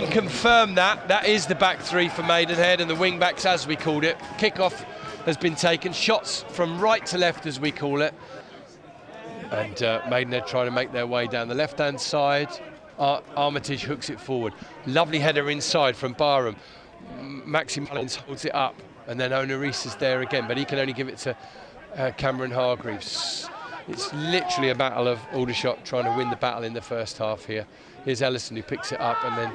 can confirm that is the back three for Maidenhead, and the wing backs, as we called it. Kickoff has been taken, shots from right to left, as we call it. And Maidenhead trying to make their way down the left-hand side. Armitage hooks it forward. Lovely header inside from Barham. Maxi Mullins holds it up, and then Onaris is there again, but he can only give it to Cameron Hargreaves. It's literally a battle of Aldershot trying to win the battle in the first half here. Here's Ellison who picks it up, and then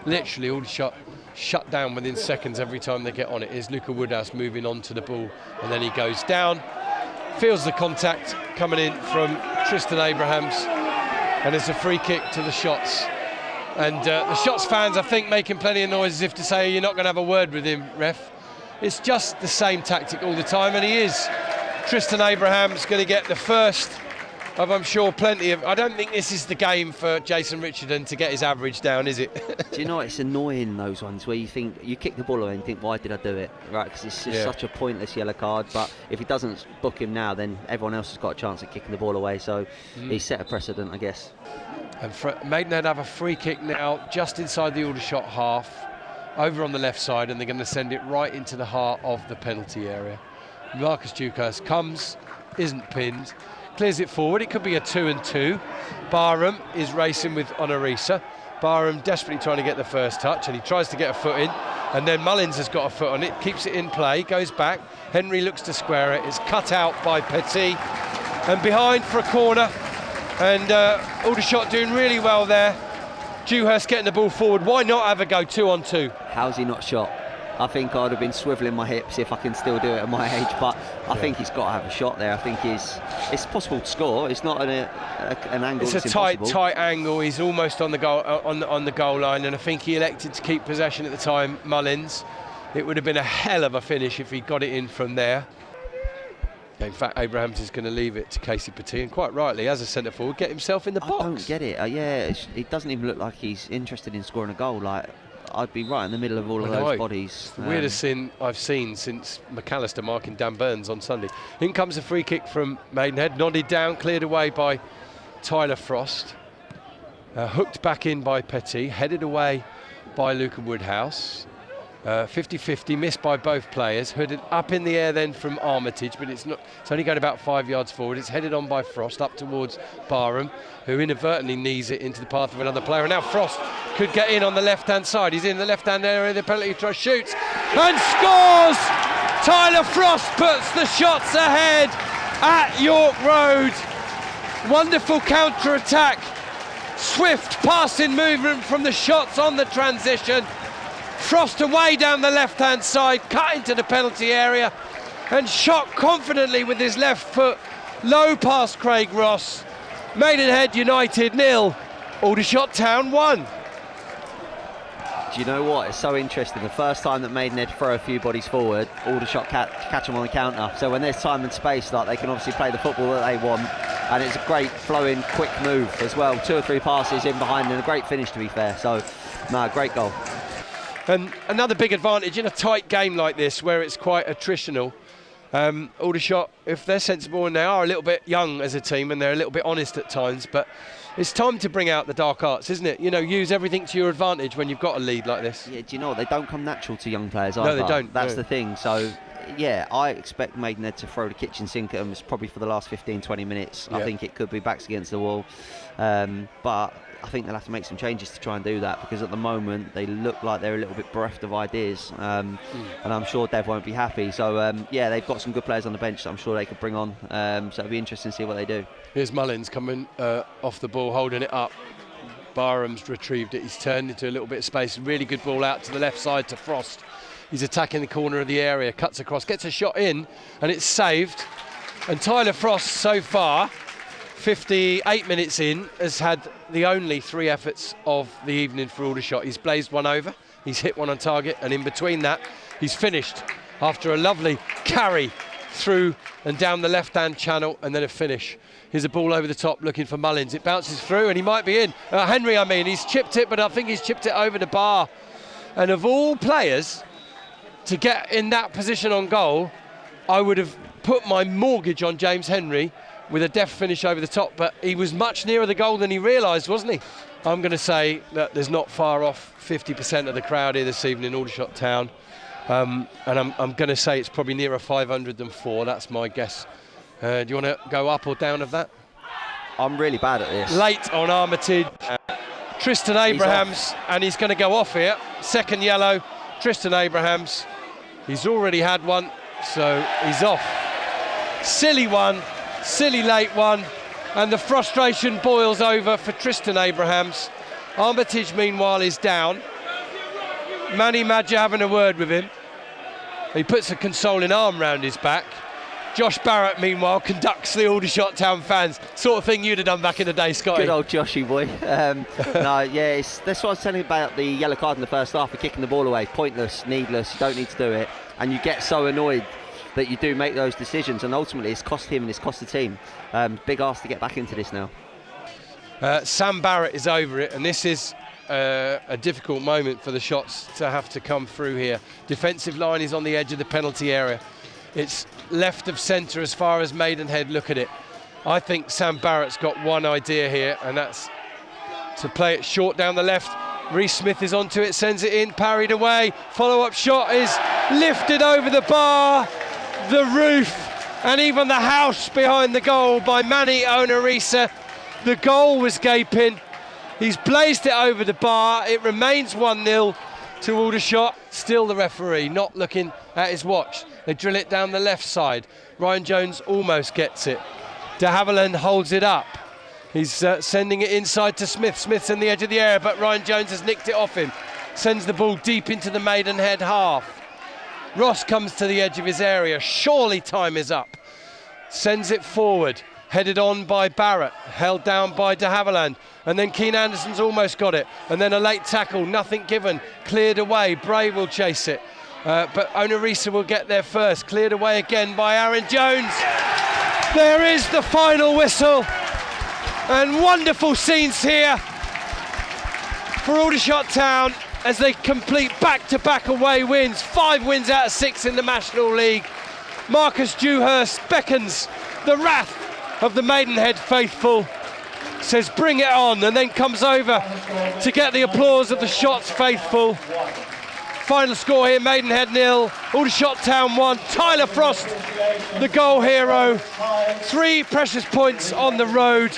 literally Aldershot shut down within seconds every time they get on it. Here's Luca Woodhouse moving on to the ball, and then he goes down, feels the contact coming in from Tristan Abrahams, and it's a free kick to the Shots. And the Shots fans, I think, making plenty of noise as if to say, you're not going to have a word with him, ref. It's just the same tactic all the time, and he is. Tristan Abrahams going to get the first of, I'm sure, plenty of... I don't think this is the game for Jason Richardson to get his average down, is it? Do you know, it's annoying, those ones where you think, you kick the ball away and think, why did I do it? Right, because it's just such a pointless yellow card, but if he doesn't book him now, then everyone else has got a chance at kicking the ball away, so he's set a precedent, I guess. And Maidenhead have a free kick now, just inside the Aldershot half, over on the left side, and they're going to send it right into the heart of the penalty area. Marcus Dukehurst comes, isn't pinned, clears it forward. It could be a 2-2. Barham is racing with Onorisa. Barham desperately trying to get the first touch, and he tries to get a foot in, and then Mullins has got a foot on it, keeps it in play, goes back. Henry looks to square it. It's cut out by Petit, and behind for a corner, and Aldershot doing really well there. Dewhurst getting the ball forward. Why not have a go 2-on-2? How's he not shot? I think I'd have been swivelling my hips if I can still do it at my age, but I think he's got to have a shot there. I think it's possible to score. It's not an angle. It's a tight angle. He's almost on the goal on the goal line, and I think he elected to keep possession at the time. Mullins. It would have been a hell of a finish if he got it in from there. In fact, Abrahams is going to leave it to Casey Petit, and quite rightly, as a centre forward, get himself in the box. I don't get it. It doesn't even look like he's interested in scoring a goal. Like, I'd be right in the middle of all of those bodies. The weirdest thing I've seen since McAllister marking Dan Burns on Sunday. In comes a free kick from Maidenhead, nodded down, cleared away by Tyler Frost. Hooked back in by Petit, headed away by Luca Woodhouse. 50-50, missed by both players. Hooded up in the air then from Armitage, but it's only going about 5 yards forward. It's headed on by Frost up towards Barham, who inadvertently knees it into the path of another player. And now Frost could get in on the left-hand side. He's in the left-hand area of the penalty try, shoots and scores! Tyler Frost puts the Shots ahead at York Road. Wonderful counter-attack. Swift passing movement from the Shots on the transition. Frost away down the left-hand side, cut into the penalty area, and shot confidently with his left foot, low past Craig Ross. Maidenhead United 0, Aldershot Town 1. Do you know what? It's so interesting. The first time that Maidenhead throw a few bodies forward, Aldershot catch them on the counter. So when there's time and space, like, they can obviously play the football that they want, and it's a great flowing, quick move as well. 2 or 3 passes in behind, and a great finish, to be fair. So, no, great goal. And another big advantage in a tight game like this, where it's quite attritional. Aldershot, if they're sensible, and they are a little bit young as a team, and they're a little bit honest at times, but it's time to bring out the dark arts, isn't it? You know, use everything to your advantage when you've got a lead like this. Yeah, do you know what? They don't come natural to young players either. No, they don't. That's the thing. So, yeah, I expect Maidenhead to throw the kitchen sink at them probably for the last 15-20 minutes. I think it could be backs against the wall. But I think they'll have to make some changes to try and do that, because at the moment they look like they're a little bit bereft of ideas, and I'm sure Dev won't be happy. So yeah, they've got some good players on the bench that I'm sure they could bring on, so it'll be interesting to see what they do. Here's Mullins coming off the ball, holding it up. Barham's retrieved it. He's turned into a little bit of space. Really good ball out to the left side to Frost. He's attacking the corner of the area, cuts across, gets a shot in, and it's saved. And Tyler Frost, so far, 58 minutes in, has had the only 3 efforts of the evening for Aldershot. He's blazed one over, he's hit one on target, and in between that, he's finished after a lovely carry through and down the left-hand channel, and then a finish. Here's a ball over the top looking for Mullins. It bounces through, and he might be in. Henry, he's chipped it, but I think he's chipped it over the bar. And of all players to get in that position on goal, I would have put my mortgage on James Henry with a deft finish over the top, but he was much nearer the goal than he realised, wasn't he? I'm going to say that there's not far off 50% of the crowd here this evening in Aldershot Town. And I'm going to say it's probably nearer 500 than 4. That's my guess. Do you want to go up or down of that? I'm really bad at this. Late on Armitage. Tristan Abrahams, and he's going to go off here. Second yellow, Tristan Abrahams. He's already had one, so he's off. Silly one, silly late one, and the frustration boils over for Tristan Abrahams. Armitage, meanwhile, is down. Manny Madger having a word with him. He puts a consoling arm round his back. Josh Barrett, meanwhile, conducts the Aldershot Town fans. Sort of thing you'd have done back in the day, Scotty. Good old Joshy boy. That's what I was telling you about the yellow card in the first half for kicking the ball away. Pointless, needless, you don't need to do it. And you get so annoyed that you do make those decisions, and ultimately it's cost him and it's cost the team. Big ask to get back into this now. Sam Barrett is over it, and this is a difficult moment for the shots to have to come through here. Defensive line is on the edge of the penalty area. It's left of centre as far as Maidenhead look at it. I think Sam Barrett's got one idea here, and that's to play it short down the left. Reece Smith is onto it, sends it in, parried away. Follow-up shot is lifted over the bar, the roof, and even the house behind the goal by Manny Onarisa. The goal was gaping. He's blazed it over the bar. It remains 1-0 to Aldershot. Still the referee not looking at his watch. They drill it down the left side. Ryan Jones almost gets it. De Havilland holds it up. He's sending it inside to Smith. Smith's in the edge of the area, but Ryan Jones has nicked it off him. Sends the ball deep into the Maidenhead half. Ross comes to the edge of his area. Surely time is up. Sends it forward. Headed on by Barrett. Held down by De Havilland. And then Keane Anderson's almost got it. And then a late tackle. Nothing given. Cleared away. Bray will chase it. But Onarisa will get there first. Cleared away again by Aaron Jones. There is the final whistle. And wonderful scenes here for Aldershot Town as they complete back-to-back away wins. 5 wins out of 6 in the National League. Marcus Dewhurst beckons the wrath of the Maidenhead faithful, says bring it on, and then comes over to get the applause of the Shots faithful. Final score here, Maidenhead 0, Aldershot Town 1. Tyler Frost, the goal hero. 3 precious points on the road.